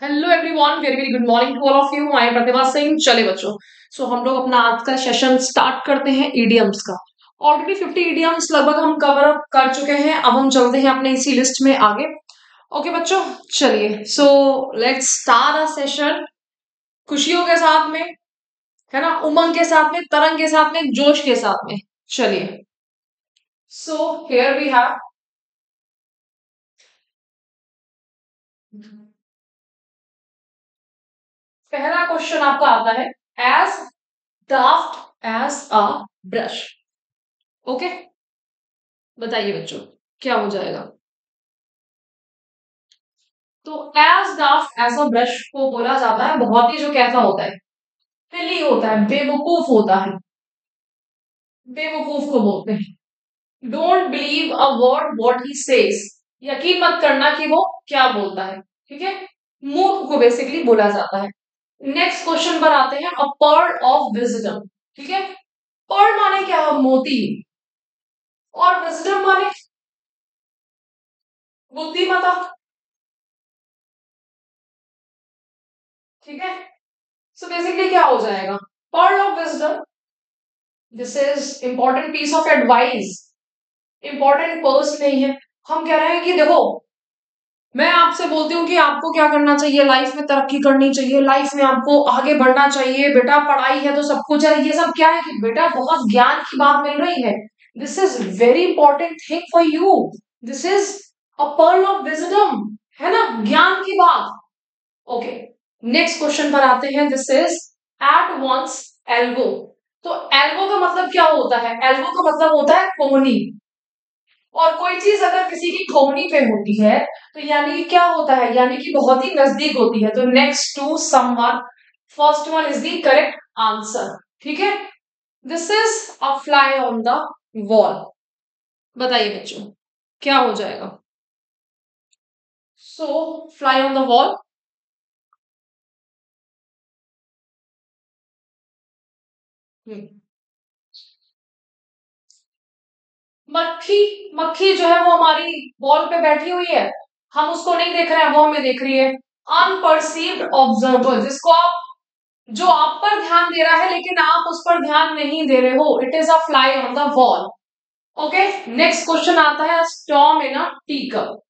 Hello everyone, very very good morning to all of you. I am Pratibha Singh. चले बच्चों, हम लोग अपना आज का सेशन स्टार्ट करते हैं ईडियम्स का। ऑलरेडी 50 ईडियम्स लगभग हम कवर अप कर चुके हैं। अब हम चलते हैं अपने इसी लिस्ट में आगे। ओके बच्चों, चलिए लेट्स स्टार्ट अ सेशन खुशियों के साथ में, है ना, उमंग के साथ में, तरंग के साथ में, जोश के साथ में। चलिए, हियर वी हैव पहला क्वेश्चन आपका आता है, as daft as a brush. Okay, बताइए बच्चों क्या हो जाएगा। तो as daft as a brush को बोला जाता है बहुत ही जो कैसा होता है, सिली होता है, बेवकूफ होता है, बेवकूफ को बोलते हैं। Don't believe a word what he says, यकीन मत करना कि वो क्या बोलता है। ठीक है, मूर्ख को बेसिकली बोला जाता है। नेक्स्ट क्वेश्चन पर आते हैं, अ पर्ल ऑफ विजडम। ठीक है, पर्ल माने क्या, मोती, और विजडम माने बुद्धिमता। ठीक है, बेसिकली क्या हो जाएगा, pearl of wisdom, this is important piece of advice, important purse नहीं है। हम कह रहे हैं कि देखो, मैं आपसे बोलती हूँ कि आपको क्या करना चाहिए, लाइफ में तरक्की करनी चाहिए, लाइफ में आपको आगे बढ़ना चाहिए, बेटा पढ़ाई है तो सब कुछ है। ये सब क्या है कि बेटा बहुत ज्ञान की बात मिल रही है, this is very important thing for you, this is a Perl of wisdom, है ना, ज्ञान की बात। ओके, नेक्स्ट क्वेश्चन पर आते हैं, this is at one's elbow. तो एल्बो का मतलब क्या होता है, एल्बो का मतलब होता है कोहनी। और कोई चीज अगर किसी की कोहनी पे होती है तो यानी कि क्या होता है, यानी कि बहुत ही नजदीक होती है। तो next to someone, first one is the correct answer. ठीक है, this is a fly on the wall. बताइए बच्चों क्या हो जाएगा। फ्लाई ऑन द वॉल, मक्खी, मक्खी जो है वो हमारी वॉल पे बैठी हुई है, हम उसको नहीं देख रहे हैं, वो हमें देख रही है। अनपर्सीव्ड ऑब्जर्वर, जिसको आप, जो आप पर ध्यान दे रहा है लेकिन आप उस पर ध्यान नहीं दे रहे हो, it is a fly on the wall. Okay, next question आता है, स्टॉर्म इन अ टी कप।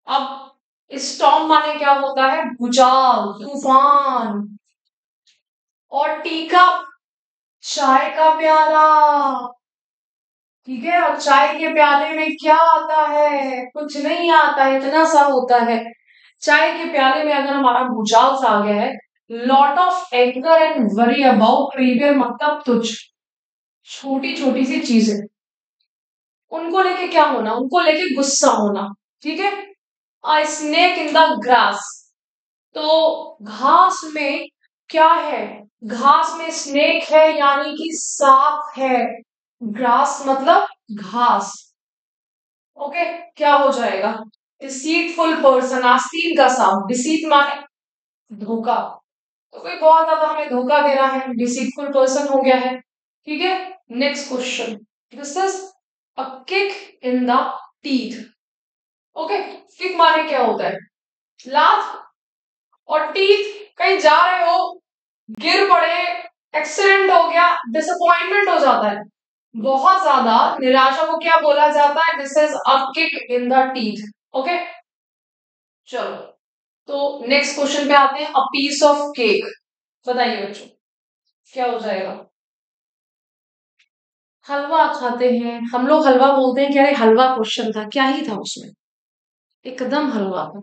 अब स्टॉर्म माने क्या होता है, भूचाल, तूफान, और टी कप, चाय का प्याला। ठीक है, और चाय के प्याले में क्या आता है, कुछ नहीं आता है, इतना सा होता है। चाय के प्याले में अगर हमारा भूचाल सा आ गया है, lot of anger and worry about trivial, मतलब तुझ, छोटी छोटी सी चीजें, उनको लेके क्या होना, उनको लेके गुस्सा होना। ठीक है, अ स्नेक इन द ग्रास। तो घास में क्या है, घास में स्नेक है यानी कि सांप है, ग्रास मतलब घास। ओके, क्या हो जाएगा, डिसीटफुल पर्सन, आस्तीन का सांप, डिसीट माने धोखा, तो कोई बहुत ज्यादा हमें धोखा दे रहा है, डिसीटफुल पर्सन हो गया है। ठीक है, next question, this is a kick in the teeth. Okay, kick माने क्या होता है, लात, और टीथ, कहीं जा रहे हो, गिर पड़े, एक्सीडेंट हो गया, डिसअपॉइंटमेंट हो जाता है, बहुत ज्यादा निराशा को क्या बोला जाता है, this is a kick in the teeth. Okay, चलो, तो नेक्स्ट क्वेश्चन पे आते हैं, अ पीस ऑफ केक। बताइए बच्चों क्या हो जाएगा। हलवा खाते हैं हम लोग, हलवा बोलते हैं कि अरे हलवा क्वेश्चन था, क्या ही था उसमें, एकदम हलवा था,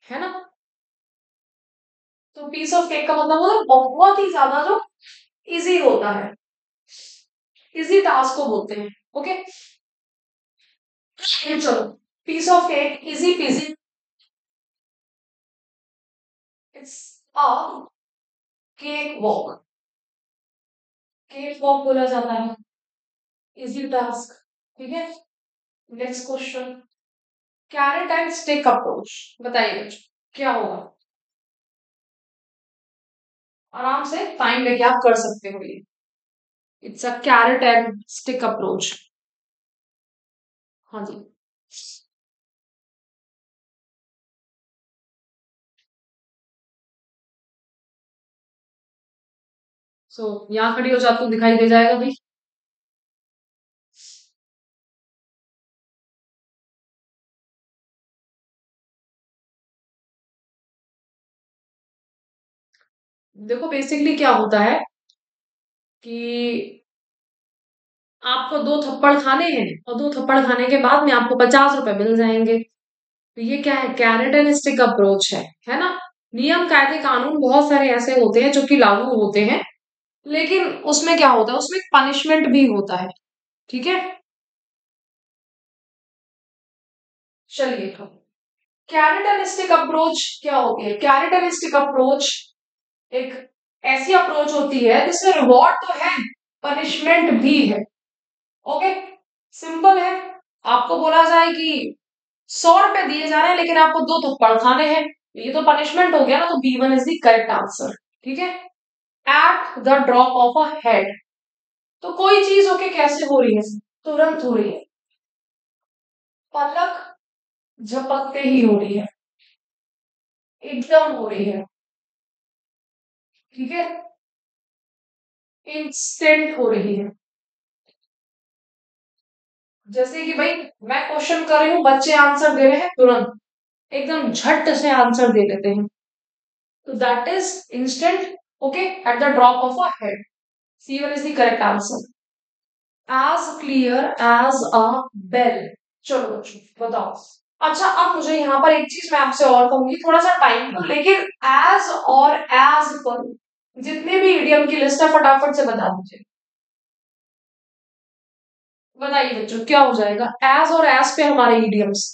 है ना। तो पीस ऑफ केक का मतलब होता है बहुत ही ज्यादा जो इजी होता है, इजी टास्क को बोलते हैं। ओके, चलो, piece of cake, easy peasy, it's a cakewalk, cakewalk बोला जाता है, इजी टास्क। ठीक है, next question, carrot and stick approach. बताइए बच्चों क्या होगा। आराम से टाइम लेके आप कर सकते हो ये, it's a carat and stick approach. हाँ जी, यहाँ खड़ी हो जा, तू दिखाई दे जाएगा भाई। देखो बेसिकली क्या होता है कि आपको 2 थप्पड़ खाने हैं और 2 थप्पड़ खाने के बाद में आपको 50 रुपए मिल जाएंगे। तो ये क्या है, कैरेट एंड स्टिक अप्रोच है ना। नियम कायदे कानून बहुत सारे ऐसे होते हैं जो कि लागू होते हैं, लेकिन उसमें क्या होता है, उसमें पनिशमेंट भी होता है। ठीक है, चलिए। कैरेट एंड स्टिक अप्रोच क्या होती है? कैरेट एंड स्टिक अप्रोच एक ऐसी अप्रोच होती है जिसमें रिवॉर्ड तो है, पनिशमेंट भी है। ओके, सिंपल है। आपको बोला जाए कि 100 रुपए दिए जा रहे हैं लेकिन आपको 2 थप्पड़ खाने हैं, ये तो पनिशमेंट हो गया ना, तो B1 is the correct answer. ठीक है, eight the drop of a head. तो कोई चीज होके कैसे हो रही है, तुरंत हो रही है, पलक झपकते ही हो रही है, एकदम हो रही है। ठीक है, इंस्टेंट हो रही है। जैसे कि भाई मैं क्वेश्चन कर रही हूँ, बच्चे आंसर दे रहे हैं तुरंत, एकदम झट से आंसर दे देते हैं, तो that is instant. Okay, at the drop of a head. C1 is the correct answer. As clear as a bell. चलो बच्चों बताओ। अच्छा, अब मुझे यहाँ पर एक चीज मैं आपसे और कहूंगी, थोड़ा सा टाइम तो, लेकिन एज और एज पर जितने भी इडियम की लिस्ट है फटाफट से बता दीजिए। बताइए बच्चों क्या हो जाएगा एज और एज पे हमारे इडियम्स।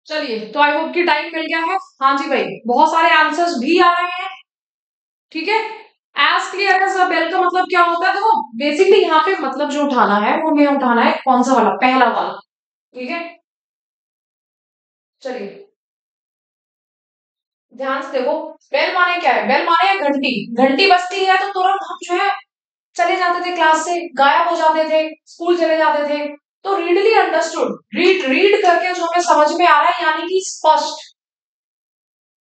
चलिए, तो आई होप कि टाइम मिल गया है। हाँ जी भाई, बहुत सारे आंसर्स भी आ रहे हैं। ठीक है, as clear as a bell का मतलब क्या होता है, देखो बेसिकली यहाँ पे मतलब जो उठाना है वो हमें उठाना है कौन सा वाला, पहला वाला। ठीक है, चलिए ध्यान से देखो। बेल माने क्या है, बेल माने है घंटी। घंटी बजती है तो तुरंत हम जो है चले जाते थे क्लास से, गायब हो जाते थे, स्कूल चले जाते थे। तो रीडली अंडरस्टूड, रीड रीड करके जो हमें समझ में आ रहा है, यानी कि स्पष्ट।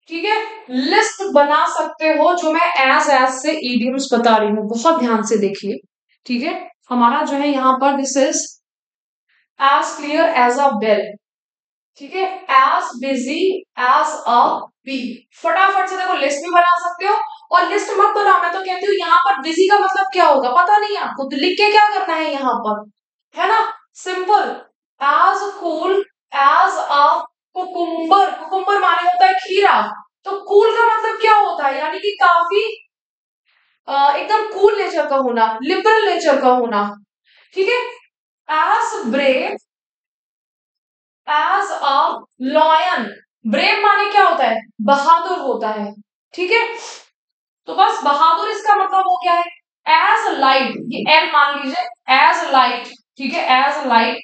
ठीक है, लिस्ट बना सकते हो जो मैं एज से इडियम्स बता रही हूँ, बहुत ध्यान से देखिए। ठीक है, हमारा जो है यहाँ पर this is as clear as a bell. ठीक है, as busy as a bee. फटाफट से देखो लिस्ट भी बना सकते हो, और लिस्ट मत बनाओ, मैं तो कहती हूँ यहाँ पर बिजी का मतलब क्या होगा पता नहीं आपको, तो लिख के क्या करना है यहाँ पर, है ना, simple. As cool as a cucumber. Cucumber माने होता है खीरा। तो कूल का मतलब क्या होता है, यानी कि काफी एकदम कूल नेचर का होना, लिबरल नेचर का होना। ठीक है, as brave as a lion. Brave माने क्या होता है, बहादुर होता है। ठीक है, तो बस बहादुर इसका मतलब हो गया है। एज लाइट, ये एल मान लीजिए, एज लाइट। ठीक है, as light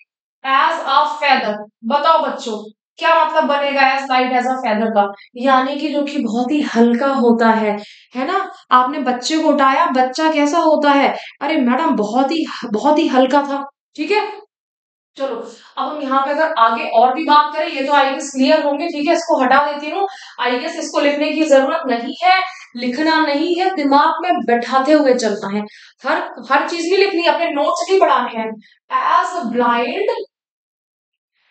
as a feather. बताओ बच्चों क्या मतलब बनेगा as light as a feather का, यानी कि जो कि बहुत ही हल्का होता है ना। आपने बच्चे को उठाया, बच्चा कैसा होता है, अरे मैडम बहुत ही हल्का था। ठीक है, चलो अब हम यहाँ पे अगर आगे और भी बात करें, ये तो आई गेस क्लियर होंगे, ठीक है, इसको हटा देती हूँ। आई गेस इसको लिखने की जरूरत नहीं है, लिखना नहीं है, दिमाग में बैठाते हुए चलना है। हर हर चीज नहीं लिखनी, अपने नोट्स नहीं बढ़ाने हैं। एज ब्लाइंड,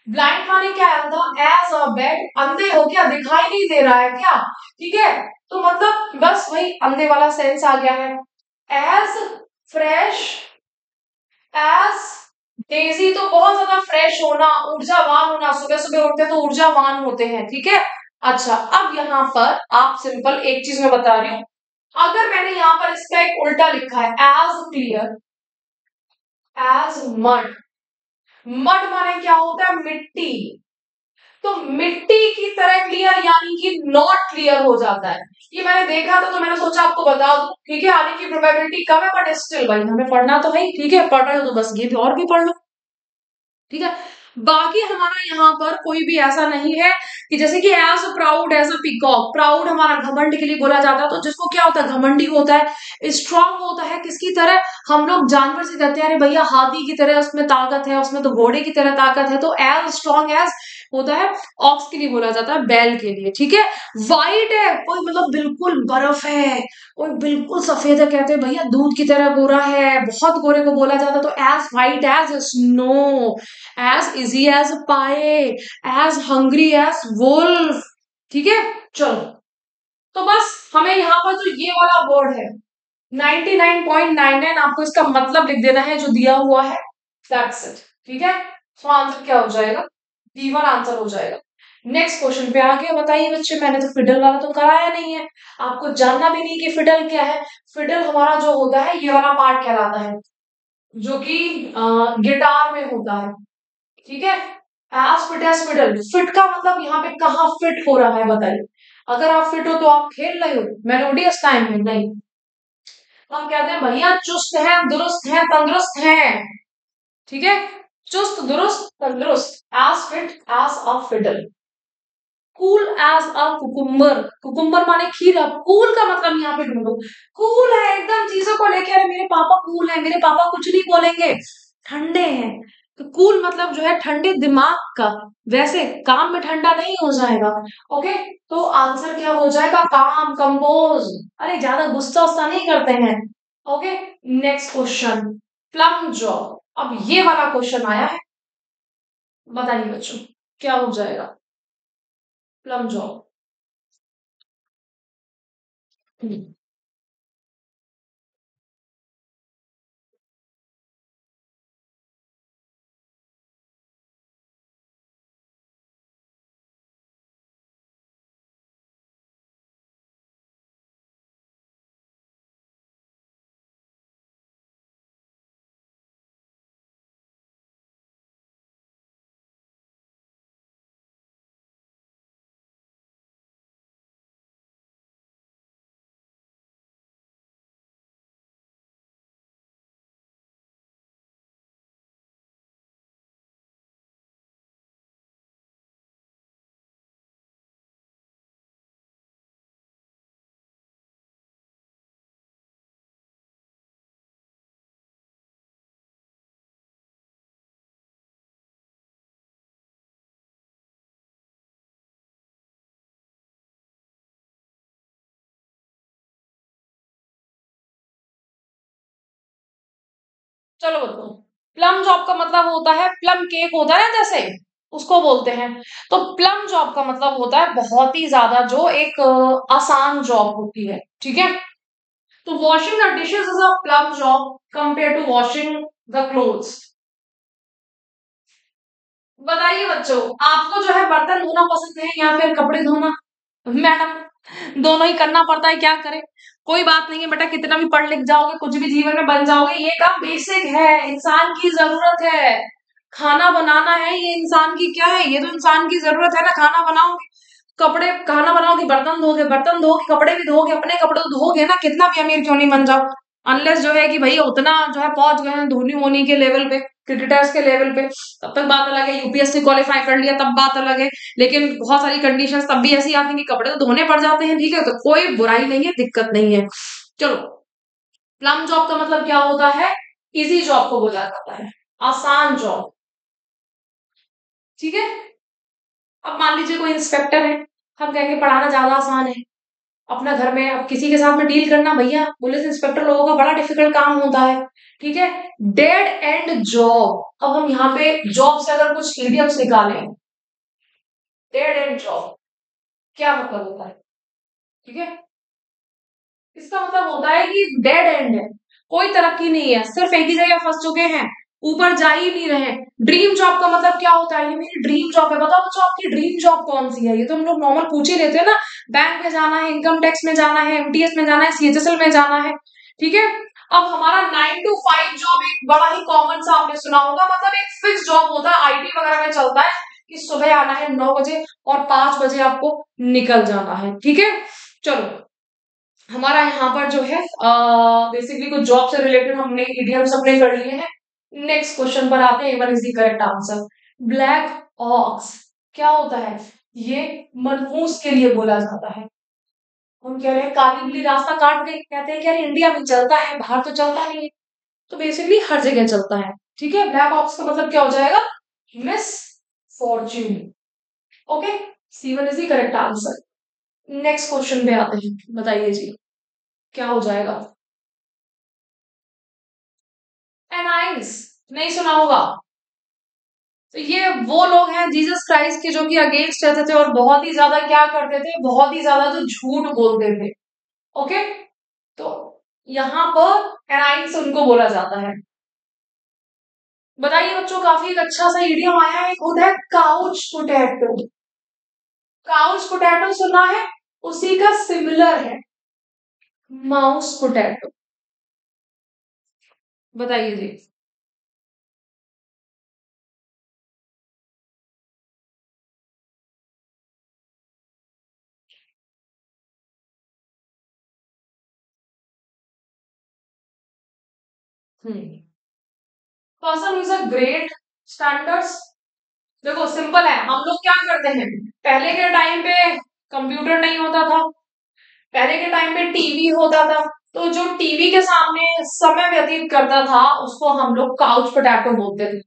ब्लाइंड माने क्या है, अंधा। एज अ बेड, अंधे हो क्या, दिखाई नहीं दे रहा है क्या, ठीक है, तो मतलब बस वही अंधे वाला सेंस आ गया है। एज फ्रेश एज डेजी, तो बहुत ज्यादा फ्रेश होना, ऊर्जावान होना, सुबह सुबह उठते तो ऊर्जावान होते हैं, ठीक है। अच्छा, अब यहाँ पर आप सिंपल एक चीज मैं बता रही हूँ, अगर मैंने यहाँ पर इसका एक उल्टा लिखा है, as clear, as mud, mud माने क्या होता है, मिट्टी, तो मिट्टी की तरह क्लियर यानी कि नॉट क्लियर हो जाता है। ये मैंने देखा था तो मैंने सोचा आपको बता दूं, ठीक है, आने की प्रोबेबिलिटी कम है, बट स्टिल भाई हमें पढ़ना तो है ही, ठीक है, पढ़ रहे हो तो बस ये भी और भी पढ़ लो, ठीक है। बाकी हमारा यहाँ पर कोई भी ऐसा नहीं है कि जैसे कि as proud as a peacock, proud हमारा घमंड के लिए बोला जाता है, तो जिसको क्या होता है, घमंडी होता है, स्ट्रांग होता है, किसकी तरह, हम लोग जानवर से कहते हैं अरे भैया हाथी की तरह उसमें ताकत है, उसमें तो घोड़े की तरह ताकत है, तो एज स्ट्रांग एज होता है, ऑक्स के लिए बोला जाता है, बैल के लिए, ठीक है। वाइट है, कोई मतलब बिल्कुल बर्फ है, कोई बिल्कुल सफेद है, कहते हैं भैया दूध की तरह गोरा है, बहुत गोरे को बोला जाता है, तो as white as snow, as easy as pie, as hungry as wolf, ठीक है। चलो, तो बस हमें यहाँ पर जो ये वाला वर्ड है 99.99 आपको इसका मतलब लिख देना है जो दिया हुआ है, दैट्स इट, ठीक है। तो आंसर क्या हो जाएगा, D1 आंसर हो जाएगा। नेक्स्ट क्वेश्चन पे आगे बताइए बच्चे, मैंने तो फिडल वाला तो कराया नहीं है, आपको जानना भी नहीं कि फिडल क्या है। फिडल हमारा जो होता है ये वाला पार्ट कहलाता है, जो कि गिटार में होता है, ठीक है। As fit as fiddle, fit का मतलब यहाँ पे कहाँ फिट हो रहा है बताइए, अगर आप फिट हो तो आप खेल रहे हो मेलोडियस टाइम में, नहीं, हम कहते हैं भैया चुस्त हैं, दुरुस्त हैं, तंदुरुस्त हैं, ठीक है, चुस्त दुरुस्त तंदुरुस्त, as fit as a fiddle. Cool as a cucumber, cucumber माने खीरा, कूल का मतलब यहाँ पे ढूंढो, कूल है एकदम चीजों को लेके, अरे मेरे पापा कूल है, मेरे पापा कुछ नहीं बोलेंगे, ठंडे हैं, तो कूल मतलब जो है ठंडे दिमाग का, वैसे काम में ठंडा नहीं हो जाएगा, ओके। तो आंसर क्या हो जाएगा, काम, कंपोज, अरे ज्यादा गुस्सा उस्सा नहीं करते हैं, okay. Next question, plum job, अब ये वाला क्वेश्चन आया है, बताइए बच्चों क्या हो जाएगा, प्लम जॉब। चलो बताओ, प्लम जॉब का मतलब होता है, प्लम केक होता है ना जैसे, उसको बोलते हैं, तो प्लम जॉब का मतलब होता है बहुत ही ज्यादा जो एक आसान जॉब होती है, ठीक है। तो washing the dishes is a plum job compare to washing the clothes. बताइए बच्चों, आपको जो है बर्तन धोना पसंद है या फिर कपड़े धोना, मैडम दोनों ही करना पड़ता है, क्या करें, कोई बात नहीं है बेटा, कितना भी पढ़ लिख जाओगे, कुछ भी जीवन में बन जाओगे, ये काम बेसिक है, इंसान की जरूरत है, खाना बनाना है, ये इंसान की क्या है, ये तो इंसान की जरूरत है ना, खाना बनाओगे, कपड़े, खाना बनाओगे, बर्तन धोगे, बर्तन धोगे, कपड़े भी धोगे, अपने कपड़े तो धोगे ना, कितना भी अमीर क्यों नहीं बन जाओ, अनलेस जो है कि भैया उतना जो है पहुंच गए हैं धोनी वोनी के लेवल पे, क्रिकेटर्स के लेवल पे, तब तक बात अलग है, यूपीएससी क्वालिफाई कर लिया तब बात अलग है, लेकिन बहुत सारी कंडीशंस तब भी ऐसी आती हैं कि कपड़े तो धोने पड़ जाते हैं, ठीक है, तो कोई बुराई नहीं है, दिक्कत नहीं है। चलो, प्लम जॉब का मतलब क्या होता है, इजी जॉब को बोला जाता है, आसान जॉब, ठीक है। अब मान लीजिए कोई इंस्पेक्टर है, हम कहेंगे पढ़ाना ज्यादा आसान है, अपना घर में अब किसी के साथ में डील करना, भैया पुलिस इंस्पेक्टर लोगों का बड़ा डिफिकल्ट काम होता है। ठीक है। डेड एंड जॉब, अब हम यहाँ पे जॉब से अगर कुछ इडियम्स निकालें, डेड एंड जॉब क्या मतलब होता है? ठीक है, इसका मतलब होता है कि डेड एंड है, कोई तरक्की नहीं है, सिर्फ एक ही जगह फंस चुके हैं, ऊपर जा ही नहीं रहे। ड्रीम जॉब का मतलब क्या होता है? ये मेरी ड्रीम जॉब है। बताओ बच्चों आपकी ड्रीम जॉब कौन सी है? ये तो हम लोग नॉर्मल पूछ ही लेते हैं ना, बैंक में जाना है, इनकम टैक्स में जाना है, एमटीएस में जाना है, सीएचएसएल में जाना है। ठीक है। अब हमारा 9 to 5 जॉब एक बड़ा ही कॉमन सा आपने सुना होगा, मतलब एक फिक्स जॉब होता है, आईटी वगैरह में चलता है कि सुबह आना है 9 बजे और 5 बजे आपको निकल जाना है। ठीक है। चलो, हमारा यहाँ पर जो है बेसिकली कुछ जॉब से रिलेटेड हमने इडियम्स अपने कर लिए हैं। नेक्स्ट क्वेश्चन पर आते हैं, one is the correct answer. Black ox क्या होता है? ये मनहूस के लिए बोला जाता है। हम कह रहे हैं काली बिल्ली रास्ता काट गई, कहते हैं कि यार इंडिया में चलता है, बाहर तो चलता नहीं है, तो बेसिकली हर जगह चलता है। ठीक है। ब्लैक ऑक्स का मतलब क्या हो जाएगा? Miss Fortune. Okay, C1 is the correct answer. Next question पे आते हैं, बताइए जी क्या हो जाएगा? एनाइंस नहीं सुना होगा? तो ये वो लोग हैं जीसस क्राइस्ट के जो कि अगेंस्ट रहते थे और बहुत ही ज्यादा क्या करते थे, बहुत ही ज्यादा तो झूठ बोलते थे। ओके, तो यहाँ पर एनाइंस उनको बोला जाता है। बताइए बच्चों, काफी एक अच्छा सा इडियम आया है, एक होता है काउच पोटैटो। काउच पोटैटो सुना है? उसी का सिमिलर है माउस पोटैटो। बताइए जी। Person is a great standards. देखो सिंपल है, हम लोग क्या करते हैं, पहले के टाइम पे कंप्यूटर नहीं होता था, पहले के टाइम पे टीवी होता था, तो जो टीवी के सामने समय व्यतीत करता था उसको हम लोग काउच पोटैटो बोलते थे,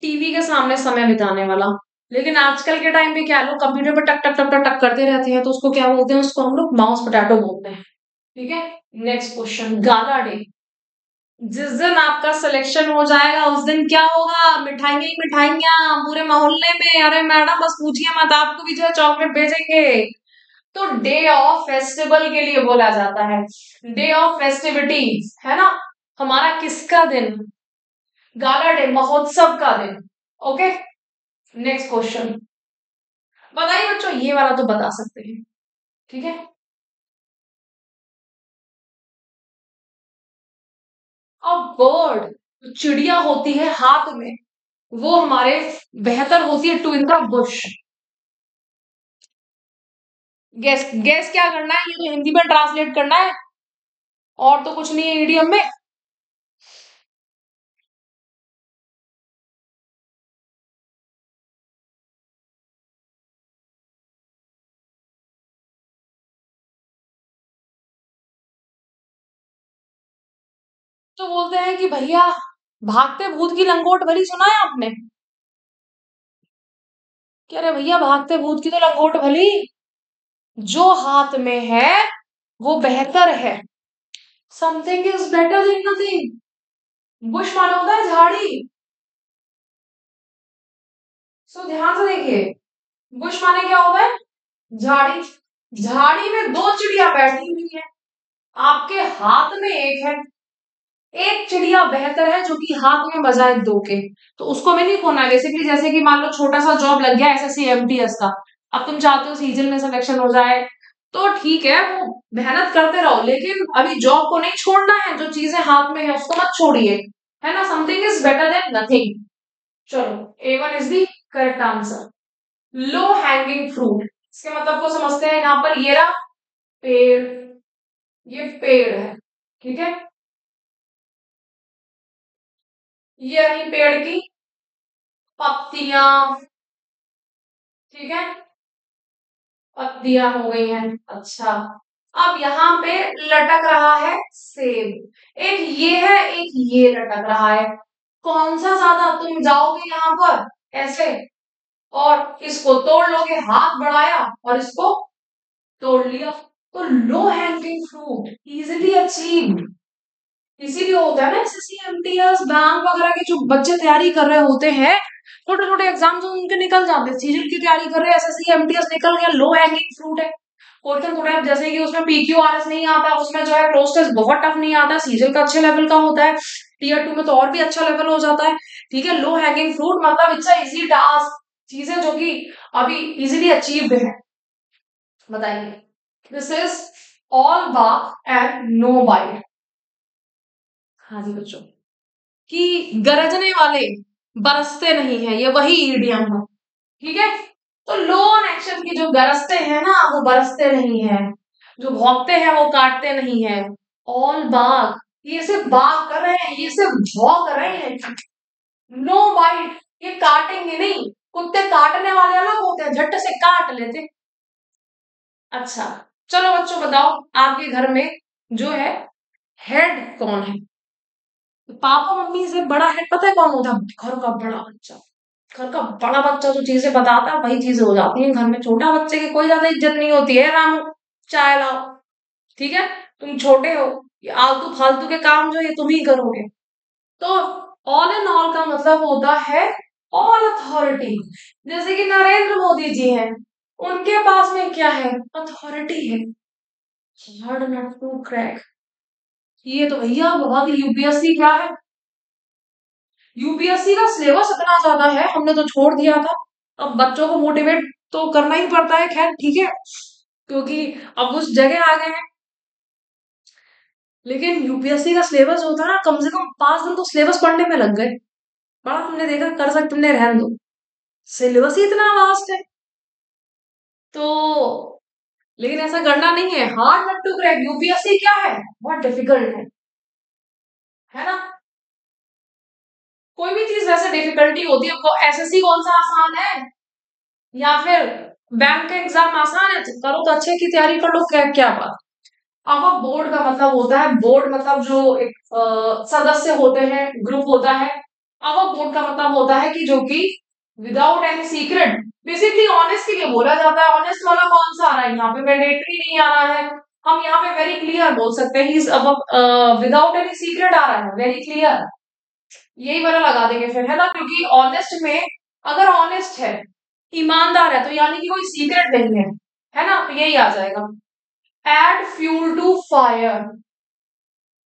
टीवी के सामने समय बिताने वाला। लेकिन आजकल के टाइम पे क्या, लोग कंप्यूटर पर टक टक टक टक टक करते रहते हैं, तो उसको क्या बोलते हैं? उसको हम लोग माउस पोटैटो बोलते हैं। ठीक है। नेक्स्ट क्वेश्चन, गाला डे। जिस दिन आपका सिलेक्शन हो जाएगा उस दिन क्या होगा? मिठाइयाँ ही मिठाइयाँ पूरे मोहल्ले में, अरे मैडम बस पूछिए मत, आपको भी जो है चॉकलेट भेजेंगे। तो डे ऑफ फेस्टिवल के लिए बोला जाता है, डे ऑफ फेस्टिविटीज है ना, हमारा किसका दिन? गाला डे, महोत्सव का दिन। ओके। नेक्स्ट क्वेश्चन, बताइए बच्चों, ये वाला तो बता सकते हैं। ठीक है। अब बर्ड, चिड़िया होती है हाथ में, वो हमारे बेहतर होती है two in the bush. Guess guess क्या करना है, ये तो हिंदी में ट्रांसलेट करना है, और तो कुछ नहीं है ईडीएम में। तो बोलते हैं कि भैया भागते भूत की लंगोट भली, सुना है आपने? कह रहे भैया भागते भूत की तो लंगोट भली, जो हाथ में है वो बेहतर है। Something is better than nothing. Bush माने होता है झाड़ी। सो ध्यान से देखिए, बुश माने क्या होता है? झाड़ी। झाड़ी में दो चिड़िया बैठी हुई है, आपके हाथ में एक है, एक चिड़िया बेहतर है जो कि हाथ में बजाए दो के, तो उसको में नहीं खोना है। बेसिकली जैसे कि मान लो छोटा सा जॉब लग गया एसएससी एमटीएस का, अब तुम चाहते हो सीजन में सिलेक्शन हो जाए, तो ठीक है वो मेहनत करते रहो, लेकिन अभी जॉब को नहीं छोड़ना है, जो चीजें हाथ में है उसको मत छोड़िए, है ना। Something is better than nothing. चलो, A1 is the correct answer. Low hanging fruit, इसके मतलब को समझते हैं। यहाँ पर ये रहा पेड़, ये पेड़ है, ठीक है, ये रही पेड़ की पत्तियां, ठीक है, पत्तियां हो गई हैं। अच्छा, अब यहाँ पे लटक रहा है सेब, एक ये है एक ये लटक रहा है, कौन सा ज्यादा, तुम जाओगे यहाँ पर ऐसे और इसको तोड़ लोगे, हाथ बढ़ाया और इसको तोड़ लिया। तो लो हैंगिंग फ्रूट इजिली अचीव्ड। इसीलिए होता है ना एसएससी एमटीएस बैंक वगैरह के जो बच्चे तैयारी कर रहे होते हैं, छोटे छोटे एग्जाम उनके निकल जाते हैं, सीजन की तैयारी कर रहे हैं, एसएससी एमटीएस निकल गया, लो हैंगिंग फ्रूट है। क्वेश्चन थोड़ा जैसे कि उसमें पीक्यूआरएस नहीं आता, उसमें जो है क्लोज टेस्ट बहुत टफ नहीं आता, सीजन का अच्छे लेवल का होता है, टीयर 2 में तो और भी अच्छा लेवल हो जाता है। ठीक है, लो हैंगिंग फ्रूट मतलब इट्स अ इजी टास्क, चीजें जो कि अभी इजीली अचीव्ड है। बताइए, this is all bark and no bite. हाँ जी बच्चों, कि गरजने वाले बरसते नहीं है, ये वही ईडियम है। ठीक है, तो लो ऑन एक्शन की जो गरजते हैं ना वो बरसते नहीं है, जो भौंकते हैं वो काटते नहीं है। ऑल बाग, ये सिर्फ बाग कर रहे हैं, ये सिर्फ भौंक रहे हैं। नो बाइट, ये काटेंगे नहीं, कुत्ते काटने वाले अलग होते हैं, झट से काट लेते। अच्छा, चलो बच्चों बताओ, आपके घर में जो है हेड कौन है? तो पापा मम्मी से बड़ा हेड पता है कौन होता है? घर का बड़ा बच्चा। घर का बड़ा बच्चा जो चीजें बताता है वही चीजें हो जाती है घर में। छोटा बच्चे की कोई ज्यादा इज्जत नहीं होती है, रामू चाय लाओ, ठीक है, तुम छोटे हो, ये आलतू फालतू के काम जो ये तुम ही करोगे। तो ऑल इन ऑल का मतलब होता है ऑल अथॉरिटी। जैसे कि नरेंद्र मोदी जी हैं, उनके पास में क्या है? अथॉरिटी है। Hard nut to crack. ये तो भैया बहुत यूपीएससी क्या है, यूपीएससी का सिलेबस इतना ज्यादा है, हमने तो छोड़ दिया था। अब बच्चों को मोटिवेट तो करना ही पड़ता है, खैर ठीक है, क्योंकि अब उस जगह आ गए हैं। लेकिन यूपीएससी का सिलेबस होता है ना, कम से कम 5 दिन तो सिलेबस पढ़ने में लग गए। बड़ा हमने देखा, कर सकते हमने, रहने दो, सिलेबस ही इतना वास्ट है। तो लेकिन ऐसा करना नहीं है, hard nut to crack. UPSC क्या है? बहुत डिफिकल्ट है ना? कोई भी चीज वैसे डिफिकल्टी होती है, एसएससी कौन सा आसान है, या फिर बैंक का एग्जाम आसान है? करो तो अच्छे की तैयारी कर लो, क्या क्या बात। अब बोर्ड का मतलब होता है, बोर्ड मतलब जो एक सदस्य होते हैं, ग्रुप होता है। अब बोर्ड का मतलब होता है कि जो कि without any secret, basically honest के लिए बोला जाता है। ऑनेस्ट वाला कौन सा आ रहा है यहाँ पे? मैंडेटरी नहीं आ रहा है, हम यहाँ पे वेरी क्लियर बोल सकते हैं, विदाउट एनी सीक्रेट आ रहा है, वेरी क्लियर, यही वाला लगा देंगे फिर, है ना? क्योंकि ऑनेस्ट में, अगर ऑनेस्ट है, ईमानदार है, तो यानी कि कोई सीक्रेट नहीं है ना? तो यही आ जाएगा। एड फ्यूल टू फायर,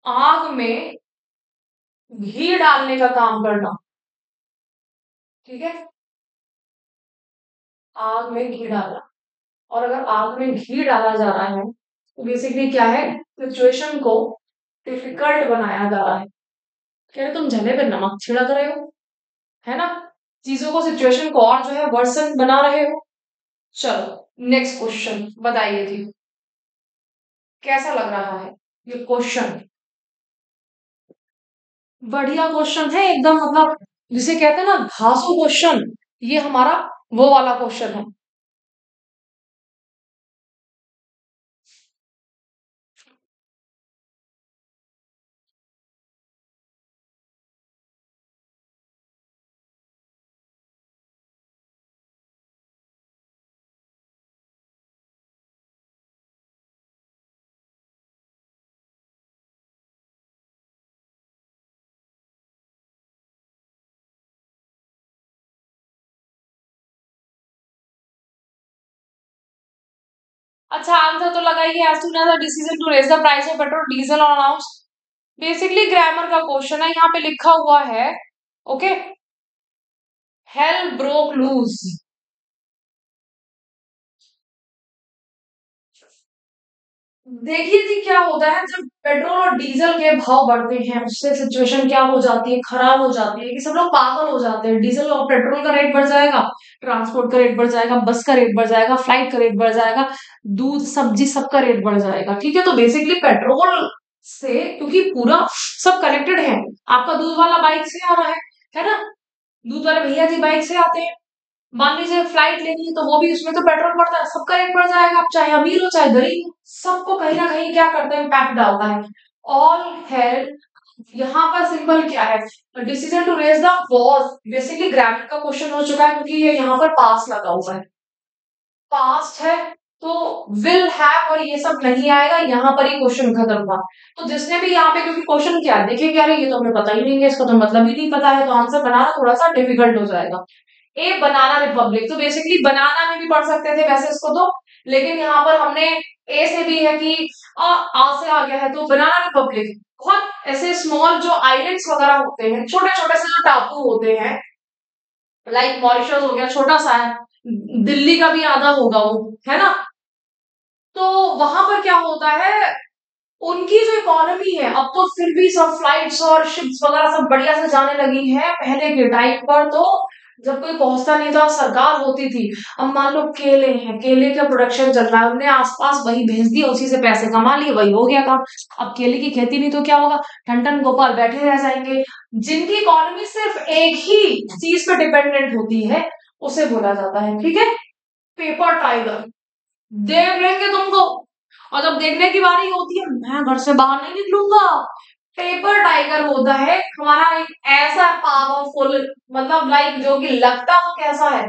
आग में घी डालने का काम करना। ठीक है, आग में घी डालना, और अगर आग में घी डाला जा रहा है तो बेसिकली क्या है, सिचुएशन को डिफिकल्ट बनाया जा रहा है। कह रहे तुम जले पे नमक छिड़क रहे हो, है ना? चीजों को, सिचुएशन को और जो है वर्सन बना रहे हो। चलो नेक्स्ट क्वेश्चन बताइए जी, कैसा लग रहा है ये क्वेश्चन? बढ़िया क्वेश्चन है एकदम, मतलब जिसे कहते हैं ना घासू क्वेश्चन, ये हमारा वो वाला क्वेश्चन है। अच्छा, आंसर तो लगाइए। As soon as a decision to raise the price of petrol diesel और अनाउंस। बेसिकली ग्रामर का क्वेश्चन है, यहाँ पे लिखा हुआ है, ओके, हेल ब्रोक लूज। देखिए जी, क्या होता है जब पेट्रोल और डीजल के भाव बढ़ते हैं, उससे सिचुएशन क्या हो जाती है, खराब हो जाती है, कि सब लोग पागल हो जाते हैं। डीजल और पेट्रोल का रेट बढ़ जाएगा, ट्रांसपोर्ट का रेट बढ़ जाएगा, बस का रेट बढ़ जाएगा, फ्लाइट का रेट बढ़ जाएगा, दूध सब्जी सबका रेट बढ़ जाएगा। ठीक है, तो बेसिकली पेट्रोल से, क्योंकि पूरा सब कनेक्टेड है, आपका दूध वाला बाइक से आ रहा है ना? दूध वाले भैया जी बाइक से आते हैं, मान लीजिए फ्लाइट लेनी है तो वो भी, उसमें तो पेट्रोल पड़ता है, सबका रेट बढ़ जाएगा। आप चाहे अमीर हो चाहे गरीब हो, सबको कहीं ना कहीं क्या करता है, इम्पैक्ट डालता है। ऑल हेल्थ यहाँ पर सिंपल क्या है, decision to raise the was basically grammar का क्वेश्चन हो चुका है, क्योंकि ये यहाँ पर पास लगा हुआ है, पास्ट है, तो विल हैव और ये सब नहीं आएगा, यहाँ पर ही क्वेश्चन खत्म था। तो जिसने भी यहाँ पे, क्योंकि क्वेश्चन क्या है देखे, क्या रहे ये तो हमें पता ही नहीं है, इसका तो मतलब ही नहीं पता है, तो आंसर बनाना थोड़ा सा डिफिकल्ट हो जाएगा। ए बनाना रिपब्लिक, तो बेसिकली बनाना में भी पढ़ सकते थे वैसे इसको तो, लेकिन यहाँ पर हमने ए से भी है कि आ से आ गया है, तो बनाना रिपब्लिक। बहुत ऐसे स्मॉल जो आइलैंड्स वगैरह होते हैं, छोटे छोटे से जो टापू होते हैं, लाइक मॉरिशस हो गया, छोटा सा है, दिल्ली का भी आधा होगा वो, है ना। तो वहां पर क्या होता है, उनकी जो इकोनॉमी है, अब तो फिर भी सब फ्लाइट्स और शिप्स वगैरह सब बढ़िया से जाने लगी है, पहले के टाइम पर तो जब कोई पहुंचता नहीं था सरकार होती थी। अब मान लो केले हैं, केले का प्रोडक्शन चल रहा है, हमने आसपास वही भेज दिया, उसी से पैसे कमा लिए, वही हो गया काम। अब केले की खेती नहीं तो क्या होगा, ठन ठन गोपाल बैठे रह जाएंगे। जिनकी इकोनॉमी सिर्फ एक ही चीज पे डिपेंडेंट होती है, उसे बोला जाता है, ठीक है, पेपर टाइगर। देख लेंगे तुमको, और जब देखने की बारी होती है, मैं घर से बाहर नहीं निकलूंगा। पेपर टाइगर होता है हमारा एक ऐसा पावरफुल, मतलब लाइक जो कि लगता तो कैसा है,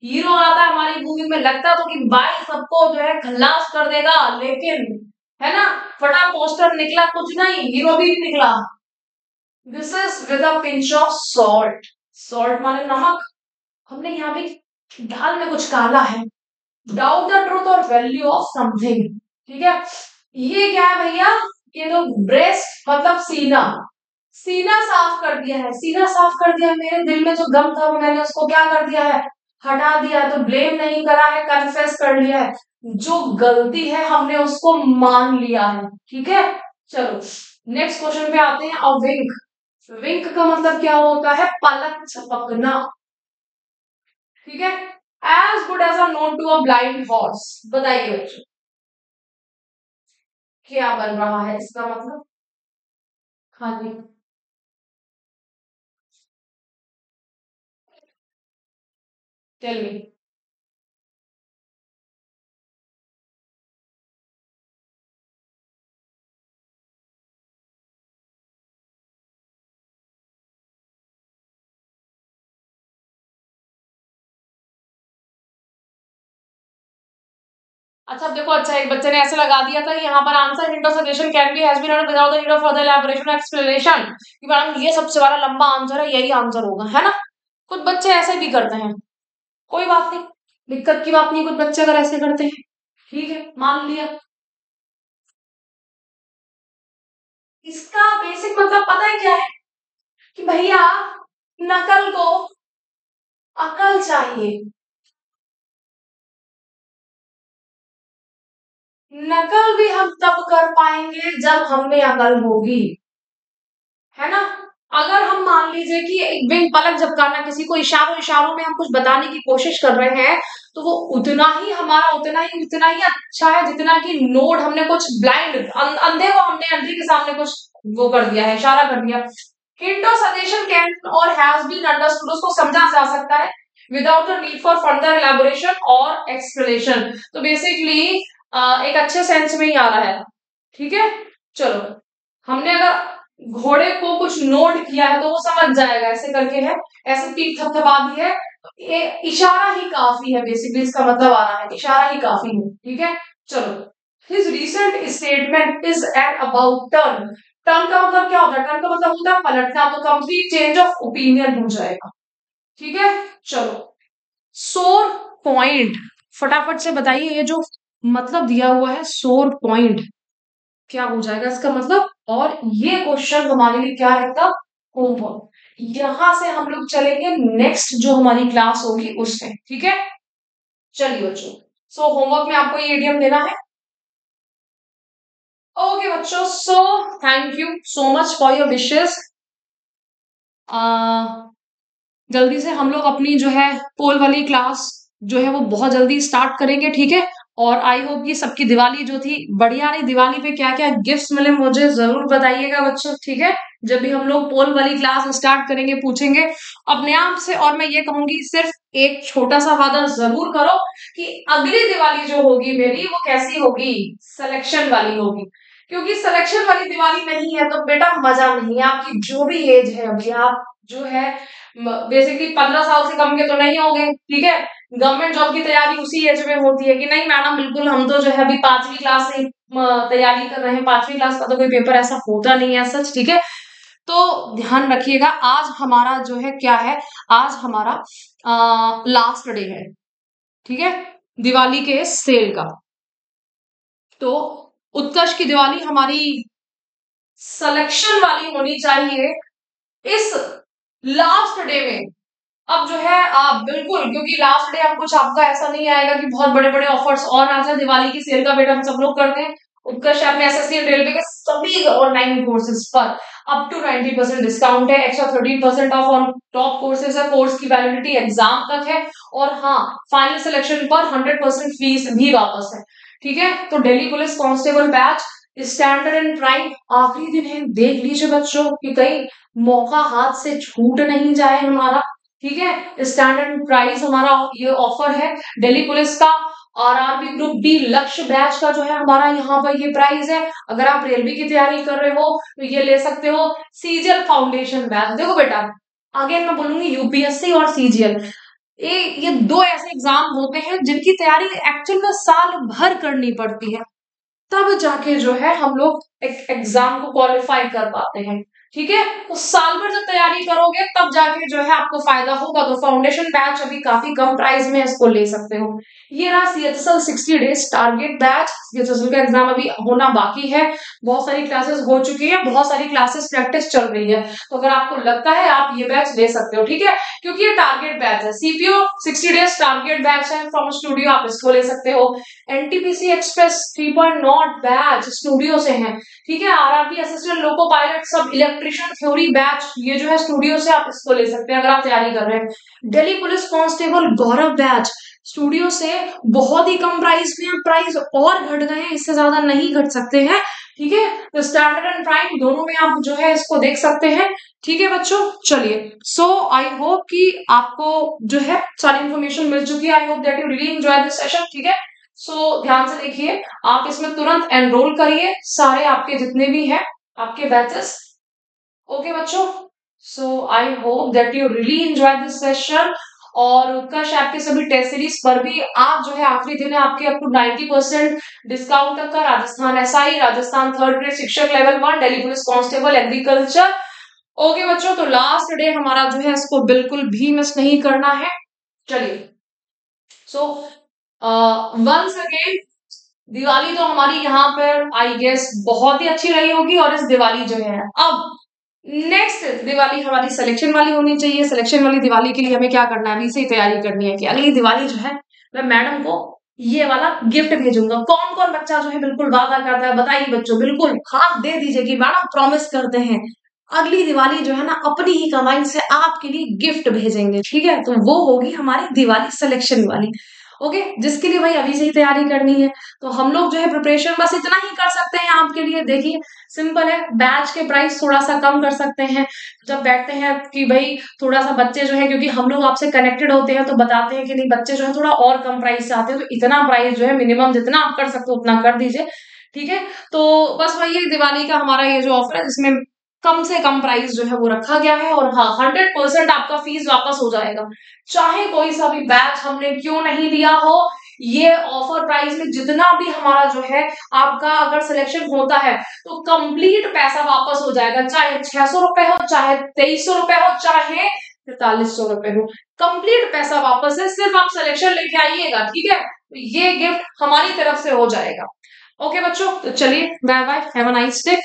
हीरो आता है हमारी मूवी में, लगता तो कि भाई सबको जो है खल्लास कर देगा, लेकिन है ना, फटा पोस्टर निकला कुछ नहीं, हीरो भी नहीं निकला। This is with a pinch of salt, salt माने नमक। हमने यहाँ भी दाल में कुछ काला है, डाउट द ट्रूथ और वैल्यू ऑफ समथिंग, ठीक है। ये क्या है भैया, ये तो ब्रेस्ट मतलब सीना, सीना साफ कर दिया है, सीना साफ कर दिया है, मेरे दिल में जो गम था वो मैंने उसको क्या कर दिया है, हटा दिया, तो ब्लेम नहीं करा है, कन्फेस कर लिया है, जो गलती है हमने उसको मान लिया है, ठीक है। चलो नेक्स्ट क्वेश्चन पे आते हैं। और विंक, विंक का मतलब क्या होता है, पलक झपकना, ठीक है। As good as a nod to a blind horse, बताइए बच्चों क्या बन रहा है इसका मतलब। हाँ जी, टेल मी। अच्छा अब देखो, अच्छा एक बच्चे ने ऐसे लगा दिया था कि यहाँ पर आंसर हिंट और suggestion can be has been under without the need of further elaboration explanation, कि मैडम ये सबसे बड़ा लंबा आंसर है, यही आंसर होगा, है ना। कुछ बच्चे ऐसे भी करते हैं, कोई बात नहीं, दिक्कत की बात नहीं, कुछ बच्चे अगर ऐसे करते हैं, ठीक है, मान लिया। इसका बेसिक मतलब पता है क्या है, कि भैया नकल को अकल चाहिए, नकल भी हम तब कर पाएंगे जब हमें अकल होगी, है ना। अगर हम मान लीजिए कि एक बिन पलक झपकाना, किसी को इशारों इशारों में हम कुछ बताने की कोशिश कर रहे हैं, तो वो उतना ही हमारा उतना ही अच्छा है, जितना कि नोट हमने कुछ ब्लाइंड अंधे को हमने अंधे के सामने कुछ वो कर दिया है, इशारा कर दिया। हिंट और सजेशन कैन और हैज बीन अंडरस्टूड, उसको समझा जा सकता है without the need for further elaboration और एक्सप्लेनेशन, तो बेसिकली एक अच्छे सेंस में ही आ रहा है, ठीक है। चलो, हमने अगर घोड़े को कुछ नोट किया है तो वो समझ जाएगा, ऐसे करके है, ऐसे पीठ थपथपा दी है, तो ये इशारा ही काफी है, बेसिकली इसका मतलब आ रहा है इशारा ही काफी है, ठीक है। चलो, his recent statement is at about turn, turn का मतलब क्या होता है, टर्न का मतलब होता है पलटना, तो कंप्लीट चेंज ऑफ ओपिनियन हो जाएगा, ठीक है। चलो, सोर पॉइंट, फटाफट से बताइए, ये जो मतलब दिया हुआ है सोर पॉइंट, क्या हो जाएगा इसका मतलब। और ये क्वेश्चन हमारे लिए क्या रहेगा, होमवर्क। यहां से हम लोग चलेंगे नेक्स्ट जो हमारी क्लास होगी उसमें, ठीक है। चलिए बच्चों, सो होमवर्क में आपको ये इडियम देना है। ओके बच्चों, so thank you so much for your wishes. जल्दी से हम लोग अपनी जो है पोल वाली क्लास जो है वो बहुत जल्दी स्टार्ट करेंगे, ठीक है। और आई होप कि सबकी दिवाली जो थी बढ़िया रही, दिवाली पे क्या क्या गिफ्ट्स मिले मुझे जरूर बताइएगा बच्चों, ठीक है। जब भी हम लोग पोल वाली क्लास स्टार्ट करेंगे पूछेंगे अपने आप से, और मैं ये कहूंगी सिर्फ एक छोटा सा वादा जरूर करो कि अगली दिवाली जो होगी मेरी वो कैसी होगी, सिलेक्शन वाली होगी, क्योंकि सिलेक्शन वाली दिवाली नहीं है तो बेटा मजा नहीं है। आपकी जो भी एज है अभी, आप जो है बेसिकली 15 साल से कम के तो नहीं होगे, ठीक है। गवर्नमेंट जॉब की तैयारी उसी एज में होती है कि नहीं मैडम बिल्कुल हम तो जो है अभी 5वीं क्लास से तैयारी कर रहे हैं, 5वीं क्लास का तो कोई पेपर ऐसा होता नहीं है सच, ठीक है। तो ध्यान रखिएगा, आज हमारा जो है क्या है, आज हमारा लास्ट डे है, ठीक है, दिवाली के सेल का। तो उत्कर्ष की दिवाली हमारी सिलेक्शन वाली होनी चाहिए इस लास्ट डे में। अब जो है आप बिल्कुल, क्योंकि लास्ट डे अब कुछ आपका ऐसा नहीं आएगा कि बहुत बड़े बड़े ऑफर्स और आ जाए दिवाली की सेल का, बेटा हम सब लोग करते हैं। उत्कर्ष ऐप में एसएससी रेलवे के सभी ऑनलाइन कोर्सेज पर अप टू 90% डिस्काउंट है, extra 13% of on top courses है, कोर्स की वैलिडिटी एग्जाम तक है, और हाँ फाइनल सिलेक्शन पर 100% फीस भी वापस है, ठीक है। तो Delhi police constable batch standard and prime आखिरी दिन है, देख लीजिए बच्चों कि कहीं मौका हाथ से छूट नहीं जाए हमारा, ठीक है। स्टैंडर्ड प्राइस हमारा ये ऑफर है दिल्ली पुलिस का। आरआरबी ग्रुप डी लक्ष्य बैच का जो है हमारा यहाँ पर ये प्राइस है। अगर आप रेलवे की तैयारी कर रहे हो तो ये ले सकते हो। सीजीएल फाउंडेशन बैच, देखो बेटा आगे मैं बोलूंगी यूपीएससी और सीजीएल, ये दो ऐसे एग्जाम होते हैं जिनकी तैयारी एक्चुअल में साल भर करनी पड़ती है, तब जाके जो है हम लोग एक एग्जाम को क्वालिफाई कर पाते हैं, ठीक है। तो साल भर जब तैयारी करोगे तब जाके जो है आपको फायदा होगा। तो फाउंडेशन बैच अभी काफी कम प्राइस में इसको ले सकते हो। ये रहा CHSL 60 days target batch. CHSL का एग्जाम अभी होना बाकी है, बहुत सारी क्लासेस हो चुकी है, बहुत सारी क्लासेस प्रैक्टिस चल रही है। तो अगर आपको लगता है आप ये बैच ले सकते हो, ठीक है, क्योंकि ये टारगेट बैच है। सीपीओ 60 डेज टारगेट बैच है फ्रॉम स्टूडियो, आप इसको ले सकते हो। एनटीपीसी एक्सप्रेस 3.0 बैच स्टूडियो से है, ठीक है। आरआरबी असिस्टेंट लोको पायलट सब इलेक्ट्रिशियन थ्योरी बैच, ये जो है स्टूडियो से आप इसको ले सकते हैं अगर आप तैयारी कर रहे हैं। दिल्ली पुलिस कांस्टेबल गौरव बैच स्टूडियो से बहुत ही कम प्राइस में, प्राइस और घट गए हैं, इससे ज्यादा नहीं घट सकते हैं, ठीक है। तो स्टैंडर्ड एंड प्राइम दोनों में आप जो है इसको देख सकते हैं, ठीक है बच्चों। चलिए, सो आई होप कि आपको जो है सारी इंफॉर्मेशन मिल चुकी है। आई hope that you really enjoy this session, ठीक है। सो ध्यान से देखिए, आप इसमें तुरंत एनरोल करिए सारे आपके जितने भी हैं आपके बैचेस, ओके बच्चों। So I hope that you really enjoy this session. और उत्कर्ष ऐप के सभी टेस्ट सीरीज पर भी आप जो है आखिरी दिन है आपके अप टू 90% डिस्काउंट तक का Rajasthan SI, Rajasthan third grade शिक्षक level 1, Delhi police constable agriculture, okay बच्चों। तो लास्ट डे हमारा जो है इसको बिल्कुल भी मिस नहीं करना है। चलिए, सो वंस अगेन दिवाली तो हमारी यहाँ पर आई गेस बहुत ही अच्छी रही होगी, और इस दिवाली जो है अब नेक्स्ट दिवाली हमारी सिलेक्शन वाली होनी चाहिए। सिलेक्शन वाली दिवाली के लिए हमें क्या करना है, अभी से ही तैयारी करनी है कि अगली दिवाली जो है मैं मैडम को ये वाला गिफ्ट भेजूंगा। कौन कौन बच्चा जो है बिल्कुल वादा करता है, बताइए बच्चों, बिल्कुल हाथ दे दीजिए कि मैडम प्रॉमिस करते हैं अगली दिवाली जो है ना अपनी ही कमाई से आपके लिए गिफ्ट भेजेंगे, ठीक है। तो वो होगी हमारी दिवाली सिलेक्शन वाली, ओके, जिसके लिए भाई अभी से ही तैयारी करनी है। तो हम लोग जो है प्रिपरेशन बस इतना ही कर सकते हैं आपके लिए। देखिए सिंपल है, बैच के प्राइस थोड़ा सा कम कर सकते हैं जब बैठते हैं कि भाई थोड़ा सा बच्चे जो है, क्योंकि हम लोग आपसे कनेक्टेड होते हैं तो बताते हैं कि नहीं बच्चे जो है थोड़ा और कम प्राइस चाहते हैं, तो इतना प्राइस जो है मिनिमम जितना आप कर सकते हो उतना कर दीजिए, ठीक है। तो बस वही दिवाली का हमारा ये जो ऑफर है जिसमें कम से कम प्राइस जो है वो रखा गया है, और हाँ 100% आपका फीस वापस हो जाएगा, चाहे कोई सा भी बैच हमने क्यों नहीं लिया हो। ये ऑफर प्राइस में जितना भी हमारा जो है आपका अगर सिलेक्शन होता है तो कंप्लीट पैसा वापस हो जाएगा, चाहे 600 रुपए हो, चाहे 2300 रुपए हो, चाहे 4300 रुपए हो, कंप्लीट पैसा वापस है। सिर्फ आप सिलेक्शन लेके आइएगा, ठीक है, तो ये गिफ्ट हमारी तरफ से हो जाएगा, ओके बच्चों। तो चलिए, bye bye, have a nice day.